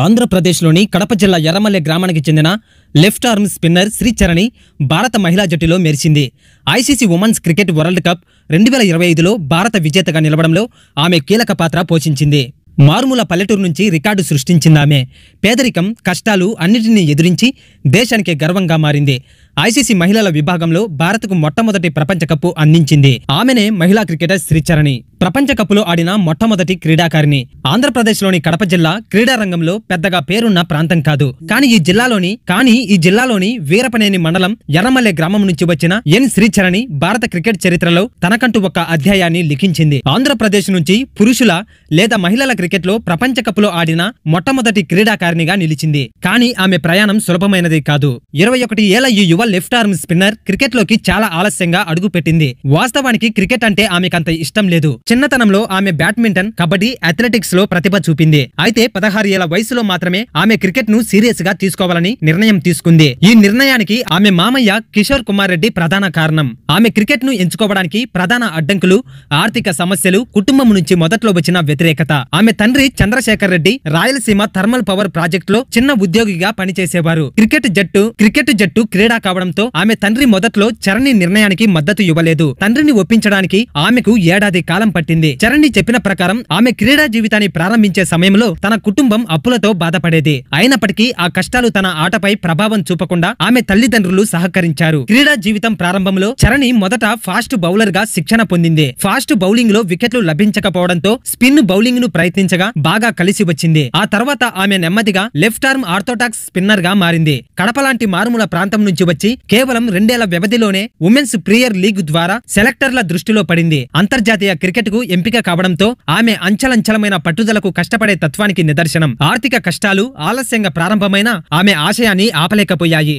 ఆంధ్రప్రదేశ్లోని కడప జిల్లా ఎర్రమల్లె గ్రామానికి చెందిన లెఫ్ట్ ఆర్మ్ స్పిన్నర్ శ్రీచరణి భారత మహిళా జట్టులో మెరిసింది. ICC women's cricket world cup 2025లో భారత విజేతగా నిలవడంలో ఆమె కీలక పాత్ర పోషించింది. మారుమూల పల్లెటూరు నుంచి రికార్డు సృష్టించిందామె. పేదరికం, కష్టాలు అన్నిటినీ ఎదురించి దేశానికి గర్వంగా మారింది. ఐసీసీ మహిళల విభాగంలో భారత్కు మొట్టమొదటి ప్రపంచ కప్పు అందించింది. ఆమెనే మహిళా క్రికెటర్ శ్రీచరణి. ప్రపంచ కప్పులో ఆడిన మొట్టమొదటి క్రీడాకారిణి. ఆంధ్రప్రదేశ్లోని కడప జిల్లా క్రీడా రంగంలో పెద్దగా పేరున్న ప్రాంతం కాదు. కానీ ఈ జిల్లాలోని వీరపనేని మండలం ఎర్రమల్లె గ్రామం నుంచి వచ్చిన ఎన్ శ్రీచరణి భారత క్రికెట్ చరిత్రలో తనకంటూ ఒక అధ్యాయాన్ని లిఖించింది. ఆంధ్రప్రదేశ్ నుంచి పురుషుల లేదా మహిళల క్రికెట్లో ప్రపంచ కప్పులో ఆడిన మొట్టమొదటి క్రీడాకారిణిగా నిలిచింది. కానీ ఆమె ప్రయాణం సులభమైనది కాదు. 21 ఏళ్ల ఈ యువ లెఫ్ట్ ఆర్మ్ స్పిన్నర్ క్రికెట్లోకి చాలా ఆలస్యంగా అడుగుపెట్టింది. వాస్తవానికి క్రికెట్ అంటే ఆమెకంత ఇష్టం లేదు. చిన్నతనంలో ఆమె బ్యాడ్మింటన్, కబడ్డీ, అథ్లెటిక్స్ లో ప్రతిభ చూపింది. అయితే 16 ఏళ్ల వయసులో మాత్రమే ఆమె క్రికెట్ ను సీరియస్ గా తీసుకోవాలని నిర్ణయం తీసుకుంది. ఈ నిర్ణయానికి ఆమె మామయ్య కిషోర్ కుమార్ రెడ్డి ప్రధాన కారణం. ఆమె క్రికెట్ ను ఎంచుకోవడానికి ప్రధాన అడ్డంకులు ఆర్థిక సమస్యలు, కుటుంబం నుంచి మొదట్లో వచ్చిన వ్యతిరేకత. ఆమె తండ్రి Chandrashekar Reddy Rayalaseema thermal power project లో చిన్న ఉద్యోగిగా పనిచేసేవారు. క్రికెట్ జట్టు క్రీడా కావడంతో ఆమె తండ్రి మొదట్లో చరణి నిర్ణయానికి మద్దతు ఇవ్వలేదు. తండ్రిని ఒప్పించడానికి ఆమెకు ఏడాది కాలం పట్టింది. చరణి చెప్పిన ప్రకారం ఆమె క్రీడా జీవితాన్ని ప్రారంభించే సమయంలో తన కుటుంబం అప్పులతో బాధపడేది. అయినప్పటికీ ఆ కష్టాలు తన ఆటపై ప్రభావం చూపకుండా ఆమె తల్లిదండ్రులు సహకరించారు. క్రీడా జీవితం ప్రారంభంలో చరణి మొదట ఫాస్ట్ బౌలర్ గా శిక్షణ పొందింది. ఫాస్ట్ బౌలింగ్ లో వికెట్లు లభించకపోవడంతో స్పిన్ బౌలింగ్ ను ప్రయత్నించగా బాగా కలిసి వచ్చింది. ఆ తర్వాత ఆమె నెమ్మదిగా లెఫ్ట్ ఆర్మ్ ఆర్థోడాక్స్ స్పిన్నర్ గా మారింది. కడప లాంటి మారుమూల ప్రాంతం నుంచి వచ్చి కేవలం 2 ఏళ్ల వ్యవధిలోనే ఉమెన్స్ ప్రీమియర్ లీగ్ ద్వారా సెలెక్టర్ల దృష్టిలో పడింది. అంతర్జాతీయ క్రికెట్ కు ఎంపిక కావడంతో ఆమె అంచలంచలమైన పట్టుదలకు, కష్టపడే తత్వానికి నిదర్శనం. ఆర్థిక కష్టాలు ఆలస్యంగా ప్రారంభమైన ఆమె ఆశయాన్ని ఆపలేకపోయాయి.